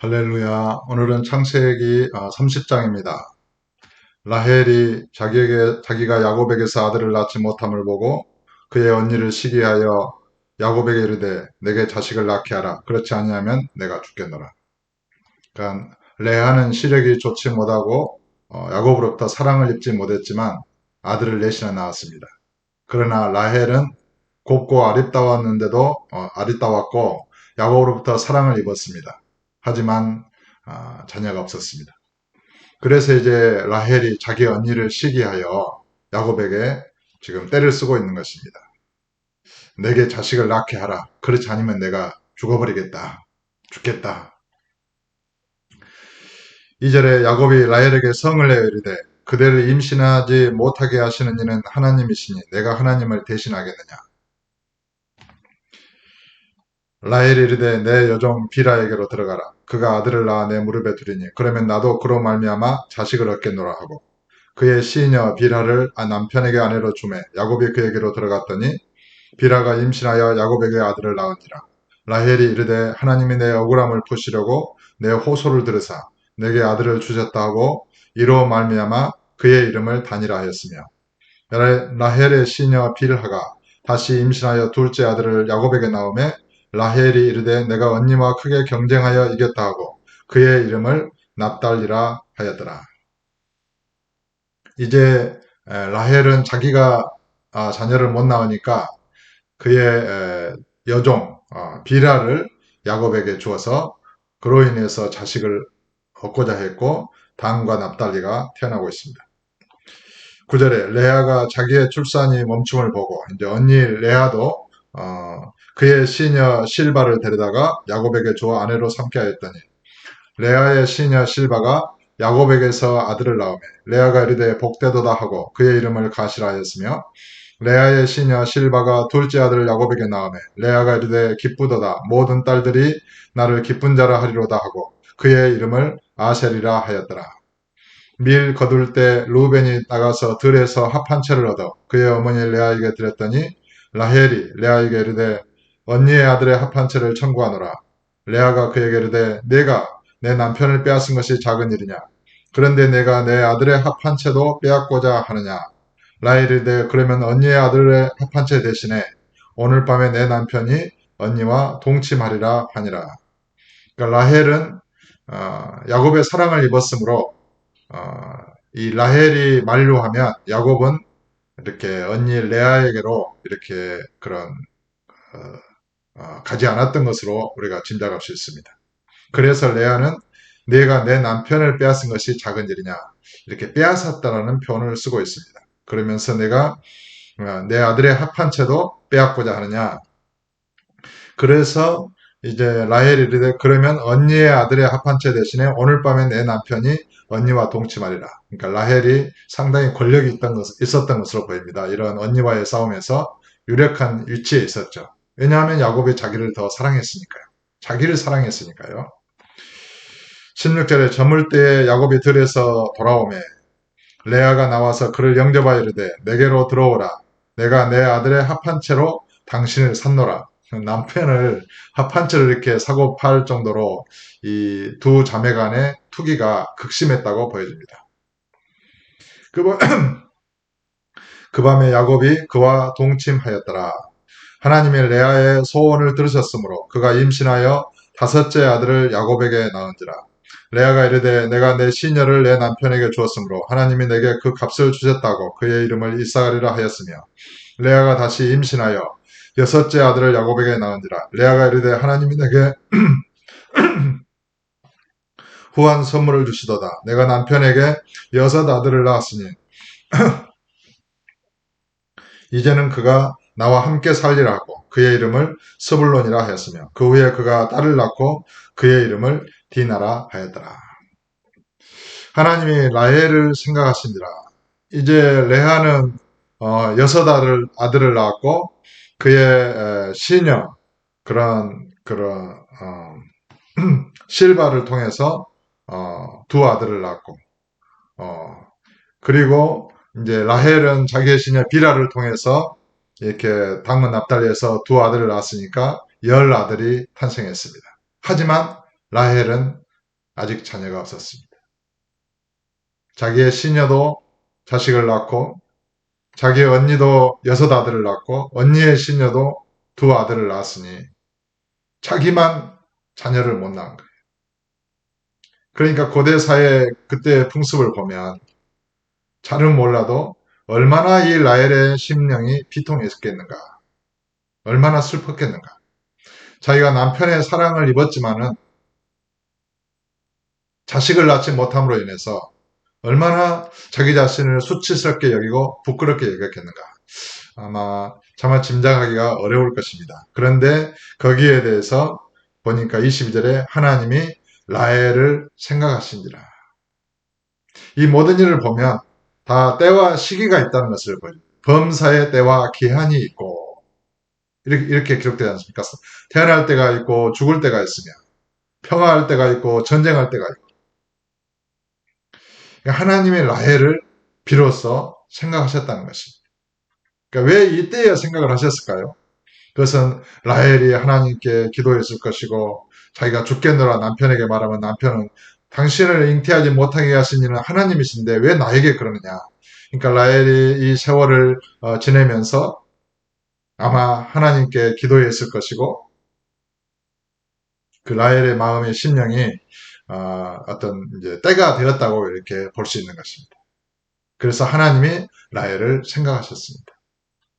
할렐루야. 오늘은 창세기 30장입니다. 라헬이 자기가 야곱에게서 아들을 낳지 못함을 보고 그의 언니를 시기하여 야곱에게 이르되 내게 자식을 낳게 하라. 그렇지 아니하면 내가 죽겠노라. 그러니까 레아는 시력이 좋지 못하고 야곱으로부터 사랑을 입지 못했지만 아들을 넷이나 낳았습니다. 그러나 라헬은 곱고 아리따웠고 야곱으로부터 사랑을 입었습니다. 하지만 자녀가 없었습니다. 그래서 이제 라헬이 자기 언니를 시기하여 야곱에게 지금 떼를 쓰고 있는 것입니다. 내게 자식을 낳게 하라. 그렇지 않으면 내가 죽어버리겠다. 죽겠다. 2절에 야곱이 라헬에게 성을 내어 이르되 그대를 임신하지 못하게 하시는 이는 하나님이시니 내가 하나님을 대신하겠느냐. 라헬이 이르되 내 여종 비라에게로 들어가라. 그가 아들을 낳아 내 무릎에 두리니 그러면 나도 그로 말미암아 자식을 얻겠노라 하고 그의 시녀 비라를 남편에게 아내로 주매 야곱이 그에게로 들어갔더니 비라가 임신하여 야곱에게 아들을 낳으니라. 라헬이 이르되 하나님이 내 억울함을 푸시려고 내 호소를 들으사 내게 아들을 주셨다 하고 이로 말미암아 그의 이름을 단이라 하였으며 라헬의 시녀 빌하가 다시 임신하여 둘째 아들을 야곱에게 낳음에 라헬이 이르되 내가 언니와 크게 경쟁하여 이겼다 하고 그의 이름을 납달리라 하였더라. 이제 라헬은 자기가 자녀를 못 낳으니까 그의 여종 비라를 야곱에게 주어서 그로 인해서 자식을 얻고자 했고 단과 납달리가 태어나고 있습니다. 9절에 레아가 자기의 출산이 멈춤을 보고 이제 언니 레아도 그의 시녀 실바를 데려다가 야곱에게 주어 아내로 삼게 하였더니 레아의 시녀 실바가 야곱에게서 아들을 낳으며 레아가 이르되 복되도다 하고 그의 이름을 가시라 하였으며 레아의 시녀 실바가 둘째 아들을 야곱에게 낳으며 레아가 이르되 기쁘도다 모든 딸들이 나를 기쁜 자라 하리로다 하고 그의 이름을 아셀이라 하였더라. 밀 거둘 때 루벤이 나가서 들에서 합 한 채를 얻어 그의 어머니 레아에게 드렸더니 라헬이 레아에게 이르되 언니의 아들의 합 한 채를 청구하노라. 레아가 그에게 이르되 내가 내 남편을 빼앗은 것이 작은 일이냐. 그런데 내가 내 아들의 합 한 채도 빼앗고자 하느냐. 라헬이 이르되 그러면 언니의 아들의 합 한 채 대신에 오늘 밤에 내 남편이 언니와 동침하리라 하니라. 그러니까 라헬은 야곱의 사랑을 입었으므로 이 라헬이 만류하면 야곱은 이렇게 언니 레아에게로 이렇게 그런 가지 않았던 것으로 우리가 짐작할 수 있습니다. 그래서 레아는 내가 내 남편을 빼앗은 것이 작은 일이냐 이렇게 빼앗았다라는 표현을 쓰고 있습니다. 그러면서 내가 내 아들의 합 한 채도 빼앗고자 하느냐. 그래서 이제 라헬이 이르되 그러면 언니의 아들의 합 한 채 대신에 오늘 밤에 내 남편이 언니와 동침하리라. 그러니까 라헬이 상당히 권력이 있었던 것으로 보입니다. 이런 언니와의 싸움에서 유력한 위치에 있었죠. 왜냐하면 야곱이 자기를 더 사랑했으니까요. 자기를 사랑했으니까요. 16절에 저물 때에 야곱이 들에서 돌아오매 레아가 나와서 그를 영접하여 이르되 내게로 들어오라. 내가 내 아들의 합 한 채로 당신을 샀노라. 남편을 합 한 채를 이렇게 사고 팔 정도로 이 두 자매 간의 투기가 극심했다고 보여집니다. 그 밤에 야곱이 그와 동침하였더라. 하나님이 레아의 소원을 들으셨으므로 그가 임신하여 다섯째 아들을 야곱에게 낳은지라. 레아가 이르되 내가 내 시녀를 내 남편에게 주었으므로 하나님이 내게 그 값을 주셨다고 그의 이름을 이사가리라 하였으며 레아가 다시 임신하여 여섯째 아들을 야곱에게 낳은지라. 레아가 이르되 하나님이 내게 후한 선물을 주시도다. 내가 남편에게 여섯 아들을 낳았으니 이제는 그가 나와 함께 살리라 하고 그의 이름을 스불론이라 하였으며 그 후에 그가 딸을 낳고 그의 이름을 디나라 하였더라. 하나님이 라헬을 생각하신지라. 이제 레아는 여섯 아들을 낳았고 그의 시녀 실바를 통해서 두 아들을 낳고 그리고 이제 라헬은 자기의 시녀 비라를 통해서 이렇게 당은 납달리에서 두 아들을 낳았으니까 열 아들이 탄생했습니다. 하지만 라헬은 아직 자녀가 없었습니다. 자기의 시녀도 자식을 낳고 자기의 언니도 6 아들을 낳고 언니의 시녀도 2 아들을 낳았으니 자기만 자녀를 못 낳은 거예요. 그러니까 고대 사회 그때의 풍습을 보면 잘은 몰라도 얼마나 이 라헬의 심령이 비통했겠는가, 얼마나 슬펐겠는가. 자기가 남편의 사랑을 입었지만은 자식을 낳지 못함으로 인해서 얼마나 자기 자신을 수치스럽게 여기고 부끄럽게 여겼겠는가. 아마 차마 짐작하기가 어려울 것입니다. 그런데 거기에 대해서 보니까 22절에 하나님이 라헬을 생각하신지라. 이 모든 일을 보면 다 때와 시기가 있다는 것을 보여요. 범사의 때와 기한이 있고 이렇게 기록되지 않습니까? 태어날 때가 있고 죽을 때가 있으며 평화할 때가 있고 전쟁할 때가 있고 하나님의 라헬을 비로소 생각하셨다는 것입니다. 그러니까 왜 이때에 생각을 하셨을까요? 그것은 라헬이 하나님께 기도했을 것이고 자기가 죽겠노라 남편에게 말하면 남편은 당신을 잉태하지 못하게 하신 이는 하나님이신데 왜 나에게 그러느냐. 그러니까 라헬이 이 세월을 지내면서 아마 하나님께 기도했을 것이고 그 라헬의 마음의 심령이 어떤 이제 때가 되었다고 이렇게 볼 수 있는 것입니다. 그래서 하나님이 라헬을 생각하셨습니다.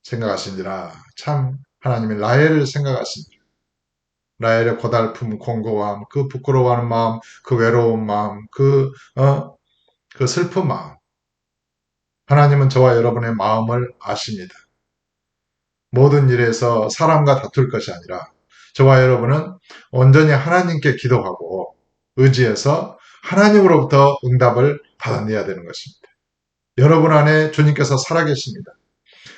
생각하신지라 참 하나님이 라헬을 생각하신지라. 라헬의 고달픔, 공고함, 그 부끄러워하는 마음, 그 외로운 마음, 그 슬픈 마음. 하나님은 저와 여러분의 마음을 아십니다. 모든 일에서 사람과 다툴 것이 아니라 저와 여러분은 온전히 하나님께 기도하고 의지해서 하나님으로부터 응답을 받아내야 되는 것입니다. 여러분 안에 주님께서 살아계십니다.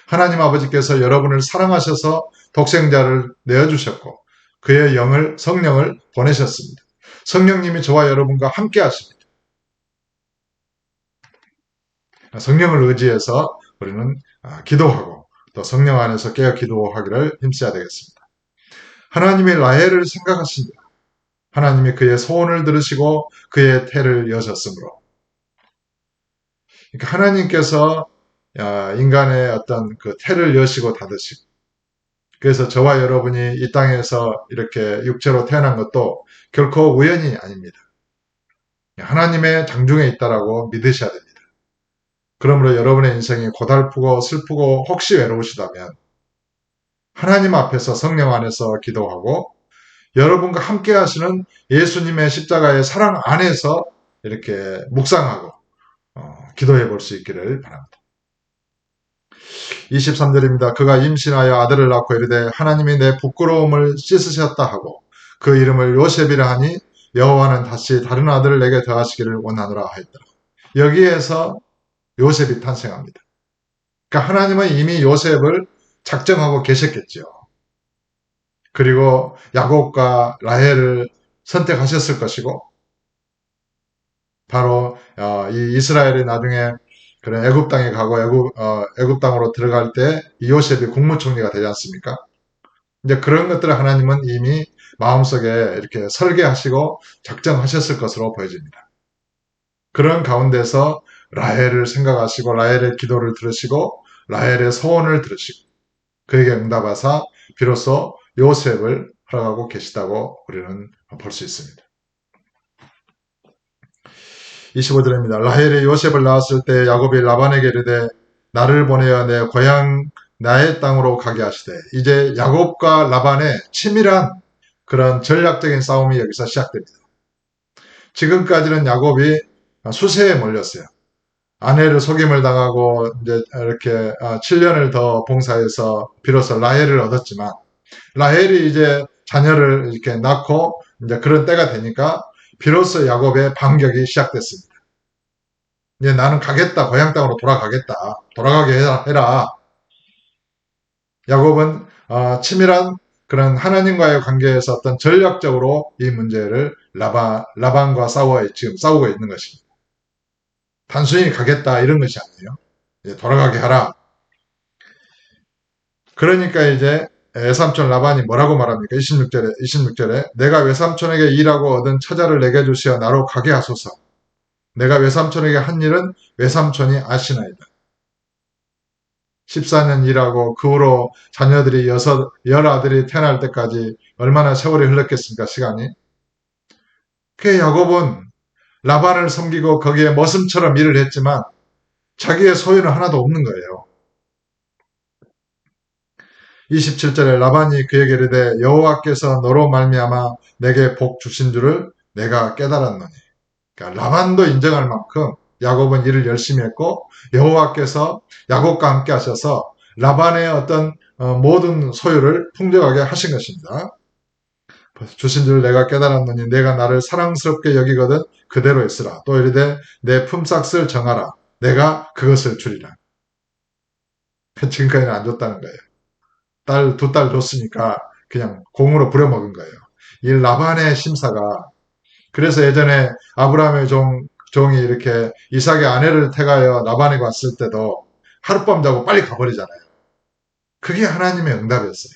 하나님 아버지께서 여러분을 사랑하셔서 독생자를 내어주셨고 그의 성령을 보내셨습니다. 성령님이 저와 여러분과 함께 하십니다. 성령을 의지해서 우리는 기도하고 또 성령 안에서 깨어 기도하기를 힘써야 되겠습니다. 하나님의 라헬을 생각하십니다. 하나님이 그의 소원을 들으시고 그의 태를 여셨으므로 그러니까 하나님께서 인간의 어떤 그 태를 여시고 닫으시고 그래서 저와 여러분이 이 땅에서 이렇게 육체로 태어난 것도 결코 우연이 아닙니다. 하나님의 장중에 있다라고 믿으셔야 됩니다. 그러므로 여러분의 인생이 고달프고 슬프고 혹시 외로우시다면 하나님 앞에서 성령 안에서 기도하고 여러분과 함께 하시는 예수님의 십자가의 사랑 안에서 이렇게 묵상하고 기도해 볼 수 있기를 바랍니다. 23절입니다. 그가 임신하여 아들을 낳고 이르되 하나님이 내 부끄러움을 씻으셨다 하고 그 이름을 요셉이라 하니 여호와는 다시 다른 아들을 내게 더하시기를 원하노라 하였더라. 여기에서 요셉이 탄생합니다. 그러니까 하나님은 이미 요셉을 작정하고 계셨겠죠. 그리고 야곱과 라헬을 선택하셨을 것이고 바로 이 이스라엘이 나중에 그런 애굽 땅에 가고 애굽 땅으로 들어갈 때 이 요셉이 국무총리가 되지 않습니까? 이제 그런 것들을 하나님은 이미 마음속에 이렇게 설계하시고 작정하셨을 것으로 보여집니다. 그런 가운데서 라헬을 생각하시고 라헬의 기도를 들으시고 라헬의 소원을 들으시고 그에게 응답하사 비로소 요셉을 허락하고 계시다고 우리는 볼 수 있습니다. 25절입니다. 라헬이 요셉을 낳았을 때 야곱이 라반에게 이르되 나를 보내어 내 고향 나의 땅으로 가게 하시되 이제 야곱과 라반의 치밀한 그런 전략적인 싸움이 여기서 시작됩니다. 지금까지는 야곱이 수세에 몰렸어요. 아내를 속임을 당하고 이제 이렇게 7년을 더 봉사해서 비로소 라헬을 얻었지만 라헬이 이제 자녀를 이렇게 낳고 이제 그런 때가 되니까 비로소 야곱의 반격이 시작됐습니다. 이제 나는 가겠다. 고향 땅으로 돌아가겠다. 돌아가게 해라. 야곱은 치밀한 그런 하나님과의 관계에서 어떤 전략적으로 이 문제를 라반과 지금 싸우고 있는 것입니다. 단순히 가겠다 이런 것이 아니에요. 이제 돌아가게 하라. 그러니까 이제 외삼촌 라반이 뭐라고 말합니까? 26절에 내가 외삼촌에게 일하고 얻은 처자를 내게 주시어 나로 가게 하소서. 내가 외삼촌에게 한 일은 외삼촌이 아시나이다. 14년 일하고 그 후로 자녀들이 열 아들이 태어날 때까지 얼마나 세월이 흘렀겠습니까? 시간이. 그 야곱은 라반을 섬기고 거기에 머슴처럼 일을 했지만 자기의 소유는 하나도 없는 거예요. 27절에 라반이 그에게 이르되 여호와께서 너로 말미암아 내게 복 주신 줄을 내가 깨달았노니. 그러니까 라반도 인정할 만큼 야곱은 일을 열심히 했고 여호와께서 야곱과 함께 하셔서 라반의 어떤 모든 소유를 풍족하게 하신 것입니다. 주신 줄 내가 깨달았노니 내가 나를 사랑스럽게 여기거든 그대로 있으라. 또 이르되 내 품삯을 정하라. 내가 그것을 주리라. 지금까지는 안 줬다는 거예요. 두 딸 줬으니까 그냥 공으로 부려먹은 거예요. 이 라반의 심사가 그래서 예전에 아브라함의 종이 이렇게 이삭의 아내를 택하여 라반에게 왔을 때도 하룻밤 자고 빨리 가버리잖아요. 그게 하나님의 응답이었어요.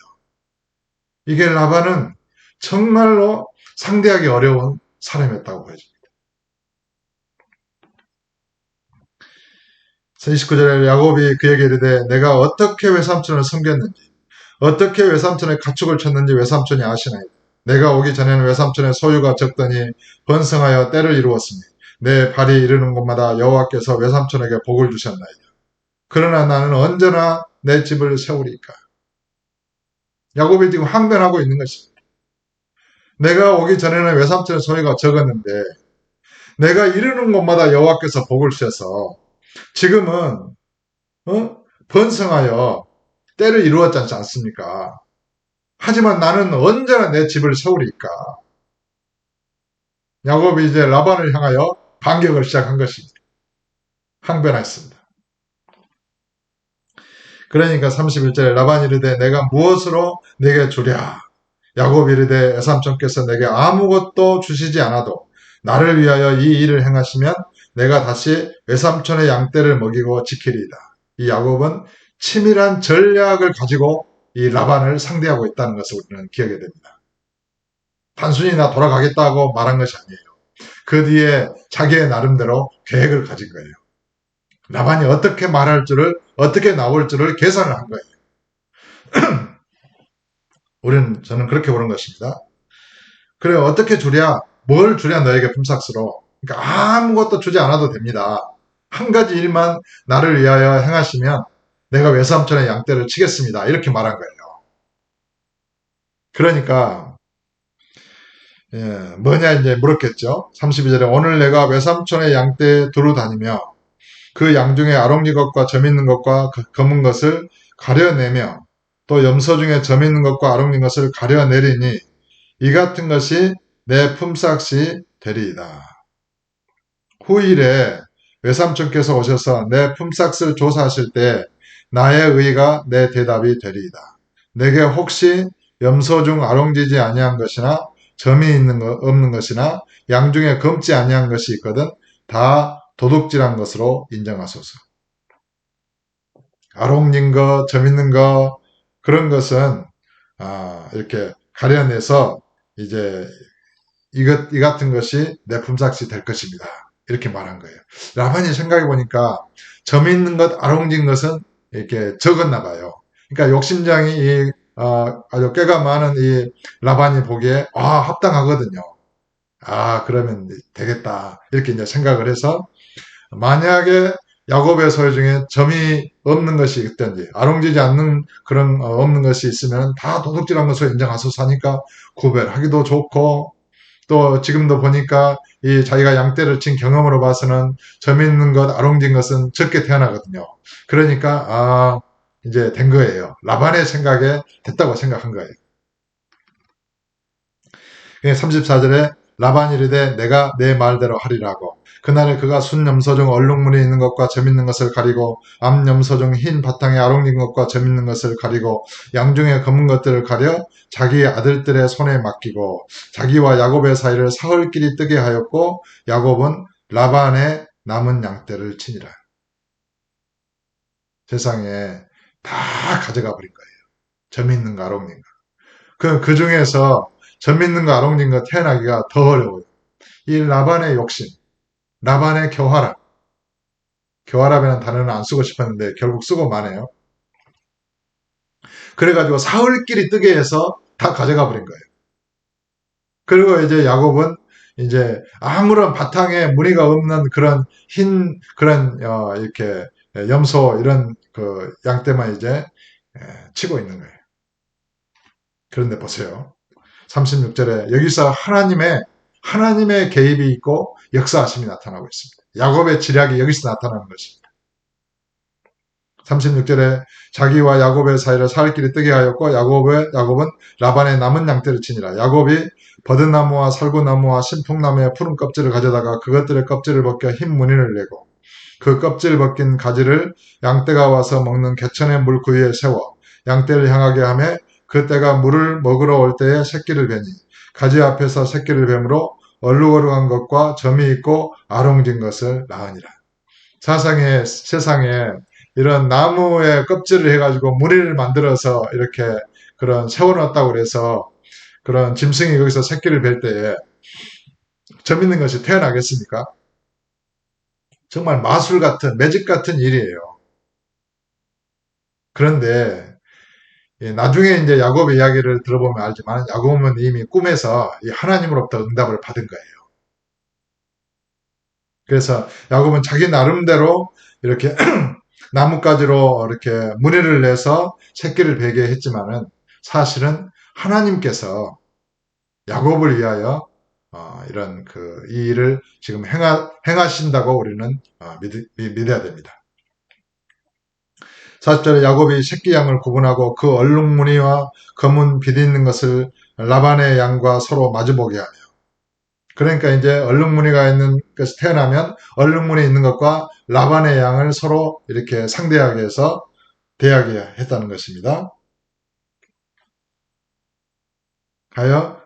이게 라반은 정말로 상대하기 어려운 사람이었다고 보여집니다. 29절에 야곱이 그에게 이르되 내가 어떻게 외삼촌을 섬겼는지 어떻게 외삼촌의 가축을 쳤는지 외삼촌이 아시나이다. 내가 오기 전에는 외삼촌의 소유가 적더니 번성하여 때를 이루었으니 내 발이 이르는 곳마다 여호와께서 외삼촌에게 복을 주셨나이다. 그러나 나는 언제나 내 집을 세우리까. 야곱이 지금 항변하고 있는 것입니다. 내가 오기 전에는 외삼촌의 소유가 적었는데 내가 이르는 곳마다 여호와께서 복을 주셔서 지금은 번성하여 때를 이루었지 않습니까? 하지만 나는 언제나 내 집을 세우리까. 야곱이 이제 라반을 향하여 반격을 시작한 것입니다. 항변했습니다. 그러니까 31절에 라반이 이르되 내가 무엇으로 내게 주랴. 야곱이 이르되 외삼촌께서 내게 아무것도 주시지 않아도 나를 위하여 이 일을 행하시면 내가 다시 외삼촌의 양떼를 먹이고 지키리이다. 이 야곱은 치밀한 전략을 가지고 이 라반을 상대하고 있다는 것을 우리는 기억해야 됩니다. 단순히 나 돌아가겠다고 말한 것이 아니에요. 그 뒤에 자기의 나름대로 계획을 가진 거예요. 라반이 어떻게 말할 줄을, 어떻게 나올 줄을 계산을 한 거예요. 저는 그렇게 보는 것입니다. 그래, 어떻게 주랴? 뭘 주랴 너에게 품삯으로? 그러니까 아무것도 주지 않아도 됩니다. 한 가지 일만 나를 위하여 행하시면 내가 외삼촌의 양떼를 치겠습니다. 이렇게 말한 거예요. 그러니까 뭐냐 이제 물었겠죠. 32절에 오늘 내가 외삼촌의 양떼에 두루 다니며 그 양 중에 아롱니 것과 점 있는 것과 검은 것을 가려내며 또 염소 중에 점 있는 것과 아롱니 것을 가려내리니 이 같은 것이 내 품삯이 되리이다. 후일에 외삼촌께서 오셔서 내 품삯을 조사하실 때 나의 의가 내 대답이 되리이다. 내게 혹시 염소 중 아롱지지 아니한 것이나 점이 없는 것이나 양 중에 검지 아니한 것이 있거든 다 도둑질한 것으로 인정하소서. 아롱진 거, 점 있는 거 그런 것은 이렇게 가려내서 이제 이 같은 것이 내 품삯이 될 것입니다. 이렇게 말한 거예요. 라반이 생각해 보니까 점 있는 것, 아롱진 것은 이렇게 적었나 봐요. 그러니까 욕심장이 아주 꾀가 많은 이 라반이 보기에 합당하거든요. 그러면 되겠다. 이렇게 이제 생각을 해서 만약에 야곱의 소유 중에 점이 없는 것이 있든지 아롱지지 않는 그런 없는 것이 있으면 다 도둑질한 것으로 인정하소서 하니까 구별하기도 좋고 또 지금도 보니까 이 자기가 양떼를 친 경험으로 봐서는 점 있는 것, 아롱진 것은 적게 태어나거든요. 그러니까 이제 된 거예요. 라반의 생각에 됐다고 생각한 거예요. 34절에 라반이 이르되 내가 내 말대로 하리라고 그날에 그가 순 염소 중 얼룩무늬 있는 것과 점 있는 것을 가리고 암 염소 중 흰 바탕에 아롱진 것과 점 있는 것을 가리고 양 중에 검은 것들을 가려 자기 아들들의 손에 맡기고 자기와 야곱의 사이를 사흘길이 뜨게 하였고 야곱은 라반의 남은 양떼를 치니라. 세상에 다 가져가 버린 거예요. 점 있는 거 아롱님. 그 중에서 점 있는 거 아롱님 거 태어나기가 더 어려워요. 이 라반의 욕심, 라반의 교활함. 교활함이라는 단어는 안 쓰고 싶었는데 결국 쓰고 마네요. 그래가지고 사흘끼리 뜨게 해서 다 가져가 버린 거예요. 그리고 이제 야곱은 이제 아무런 바탕에 무늬가 없는 그런 흰 그런 이렇게 염소 이런 그 양떼만 이제 치고 있는 거예요. 그런데 보세요. 36절에 여기서 하나님의 개입이 있고 역사하심이 나타나고 있습니다. 야곱의 지략이 여기서 나타나는 것입니다. 36절에 자기와 야곱의 사이를 사흘끼리 뜨게 하였고 야곱은 라반의 남은 양떼를 치니라. 야곱이 버드나무와 살구나무와 신풍나무의 푸른 껍질을 가져다가 그것들의 껍질을 벗겨 흰 무늬를 내고 그 껍질 벗긴 가지를 양떼가 와서 먹는 개천의 물 그 위에 세워 양떼를 향하게 하며 그 떼가 물을 먹으러 올 때에 새끼를 베니 가지 앞에서 새끼를 뱀으로 얼룩얼룩한 것과 점이 있고 아롱진 것을 낳으니라. 세상에 이런 나무의 껍질을 해가지고 무늬를 만들어서 이렇게 그런 세워놨다고 그래서 그런 짐승이 거기서 새끼를 뵐 때에 점 있는 것이 태어나겠습니까? 정말 마술 같은, 매직 같은 일이에요. 그런데 나중에 이제 야곱의 이야기를 들어보면 알지만 야곱은 이미 꿈에서 하나님으로부터 응답을 받은 거예요. 그래서 야곱은 자기 나름대로 이렇게 나뭇가지로 이렇게 무늬를 내서 새끼를 베게 했지만은 사실은 하나님께서 야곱을 위하여 이런 이 일을 지금 행하신다고 우리는 믿어야 됩니다. 40절에 야곱이 새끼 양을 구분하고 그 얼룩무늬와 검은 빛 있는 것을 라반의 양과 서로 마주보게 하며 그러니까 이제 얼룩무늬가 있는 것이 태어나면 얼룩무늬 있는 것과 라반의 양을 서로 이렇게 상대하게 해서 대하게 했다는 것입니다. 하여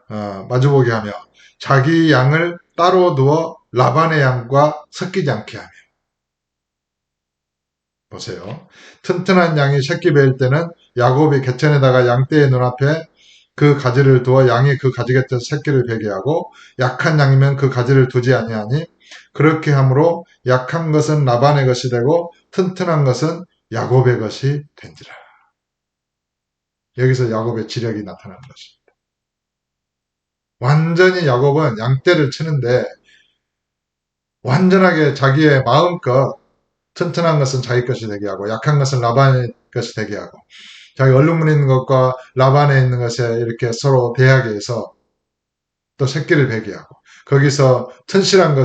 마주보게 하며 자기 양을 따로 두어 라반의 양과 섞이지 않게 하며 보세요. 튼튼한 양이 새끼 베일 때는 야곱이 개천에다가 양떼의 눈앞에 그 가지를 두어 양이 그 가지 곁에서 새끼를 베게 하고 약한 양이면 그 가지를 두지 아니하니 그렇게 함으로 약한 것은 라반의 것이 되고 튼튼한 것은 야곱의 것이 된지라. 여기서 야곱의 지력이 나타나는 것입니다. 완전히 야곱은 양떼를 치는데 완전하게 자기의 마음껏 튼튼한 것은 자기 것이 되게 하고 약한 것은 라반의 것이 되게 하고 자기 얼룩무늬 있는 것과 라반에 있는 것에 이렇게 서로 대하게 해서 또 새끼를 베게 하고 거기서 튼실한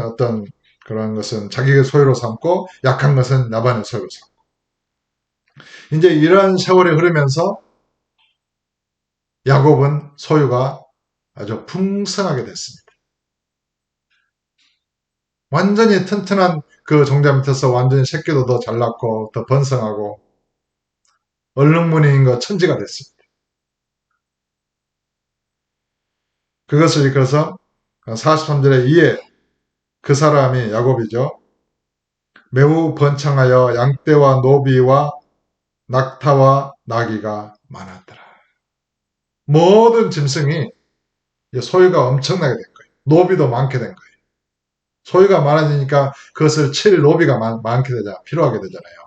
어떤 그런 것은 자기의 소유로 삼고 약한 것은 라반의 소유로 삼고 이제 이런 세월이 흐르면서 야곱은 소유가 아주 풍성하게 됐습니다. 완전히 튼튼한 그 종자 밑에서 완전히 새끼도 더 잘 낳고 더 번성하고 얼룩무늬인 것 천지가 됐습니다. 그것을 이끌어서 43절에 이에 그 사람이 야곱이죠. 매우 번창하여 양떼와 노비와 낙타와 나귀가 많았더라. 모든 짐승이 소유가 엄청나게 된 거예요. 노비도 많게 된 거예요. 소유가 많아지니까 그것을 칠 노비가 많게 되잖아. 필요하게 되잖아요.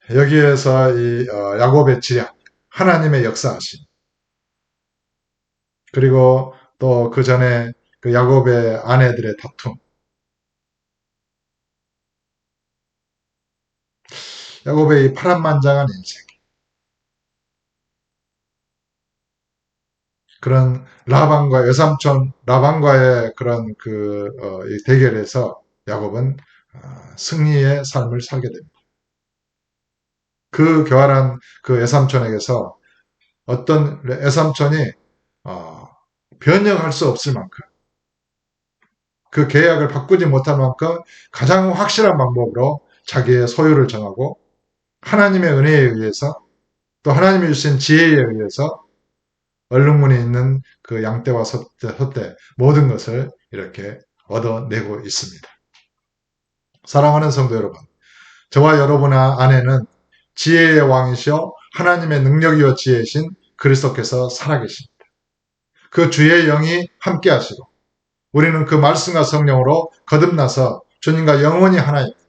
여기에서 이 야곱의 지략, 하나님의 역사하심, 그리고 또 그 전에 그 야곱의 아내들의 다툼, 야곱의 이 파란만장한 인생, 그런 라반과 외삼촌 라반과의 그런 이 대결에서 야곱은 승리의 삶을 살게 됩니다. 그 교활한 그 외삼촌에게서 어떤 외삼촌이 변형할 수 없을 만큼 그 계약을 바꾸지 못할 만큼 가장 확실한 방법으로 자기의 소유를 정하고 하나님의 은혜에 의해서 또 하나님이 주신 지혜에 의해서 얼룩무늬 있는 그 양떼와 솥대 모든 것을 이렇게 얻어내고 있습니다. 사랑하는 성도 여러분, 저와 여러분 안에는 지혜의 왕이시여 하나님의 능력이요 지혜이신 그리스도께서 살아계십니다. 그 주의 영이 함께 하시고 우리는 그 말씀과 성령으로 거듭나서 주님과 영원히 하나입니다.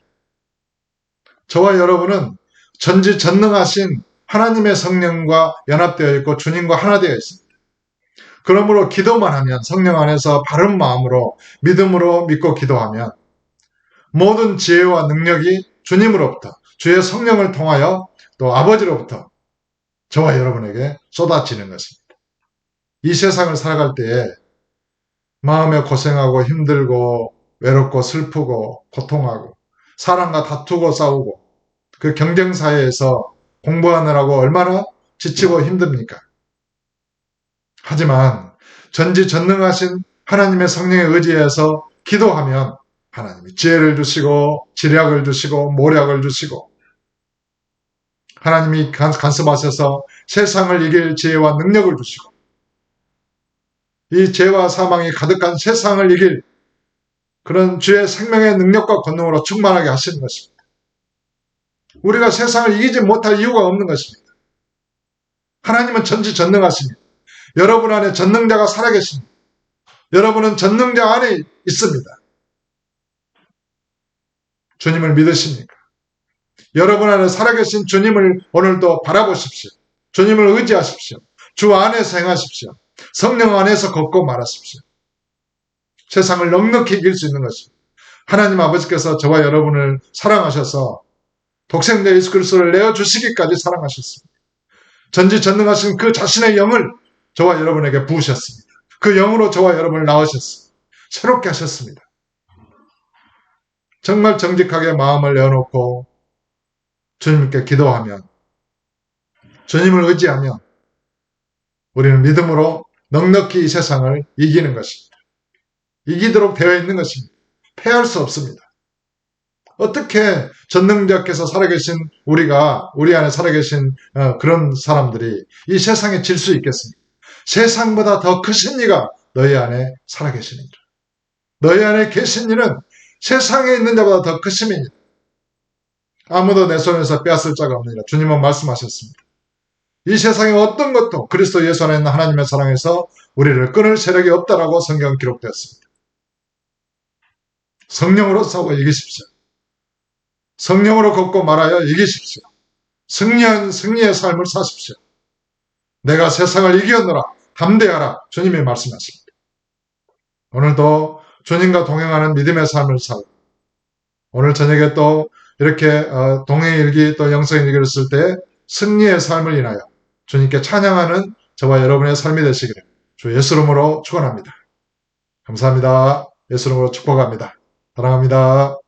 저와 여러분은 전지전능하신 하나님의 성령과 연합되어 있고 주님과 하나 되어 있습니다. 그러므로 기도만 하면 성령 안에서 바른 마음으로 믿음으로 믿고 기도하면 모든 지혜와 능력이 주님으로부터 주의 성령을 통하여 또 아버지로부터 저와 여러분에게 쏟아지는 것입니다. 이 세상을 살아갈 때에 마음에 고생하고 힘들고 외롭고 슬프고 고통하고 사람과 다투고 싸우고 그 경쟁사회에서 공부하느라고 얼마나 지치고 힘듭니까? 하지만 전지전능하신 하나님의 성령에 의지해서 기도하면 하나님이 지혜를 주시고 지략을 주시고 모략을 주시고 하나님이 간섭하셔서 세상을 이길 지혜와 능력을 주시고 이 죄와 사망이 가득한 세상을 이길 그런 주의 생명의 능력과 권능으로 충만하게 하시는 것입니다. 우리가 세상을 이기지 못할 이유가 없는 것입니다. 하나님은 전지전능하십니다. 여러분 안에 전능자가 살아계십니다. 여러분은 전능자 안에 있습니다. 주님을 믿으십니까? 여러분 안에 살아계신 주님을 오늘도 바라보십시오. 주님을 의지하십시오. 주 안에서 행하십시오. 성령 안에서 걷고 말하십시오. 세상을 넉넉히 이길 수 있는 것입니다. 하나님 아버지께서 저와 여러분을 사랑하셔서 독생자 예수 그리스도를 내어주시기까지 사랑하셨습니다. 전지전능하신 그 자신의 영을 저와 여러분에게 부으셨습니다. 그 영으로 저와 여러분을 낳으셨습니다. 새롭게 하셨습니다. 정말 정직하게 마음을 내어놓고 주님께 기도하면 주님을 의지하면 우리는 믿음으로 넉넉히 이 세상을 이기는 것입니다. 이기도록 되어 있는 것입니다. 패할 수 없습니다. 어떻게 전능자께서 살아계신 우리가 우리 안에 살아계신 그런 사람들이 이 세상에 질 수 있겠습니까? 세상보다 더 크신 이가 너희 안에 살아계시니라. 너희 안에 계신 이는 세상에 있는 자보다 더 크심이니라. 아무도 내 손에서 빼앗을 자가 없느니라. 주님은 말씀하셨습니다. 이 세상의 어떤 것도 그리스도 예수 안에 있는 하나님의 사랑에서 우리를 끊을 세력이 없다라고 성경 기록되었습니다. 성령으로 싸워 이기십시오. 성령으로 걷고 말하여 이기십시오. 승리한 승리의 삶을 사십시오. 내가 세상을 이겼노라. 담대하라. 주님이 말씀하십니다. 오늘도 주님과 동행하는 믿음의 삶을 살고 오늘 저녁에 또 이렇게 동행일기 또 영성일기를 쓸 때 승리의 삶을 인하여 주님께 찬양하는 저와 여러분의 삶이 되시기를 주 예수 이름으로 축원합니다. 감사합니다. 예수 이름으로 축복합니다. 사랑합니다.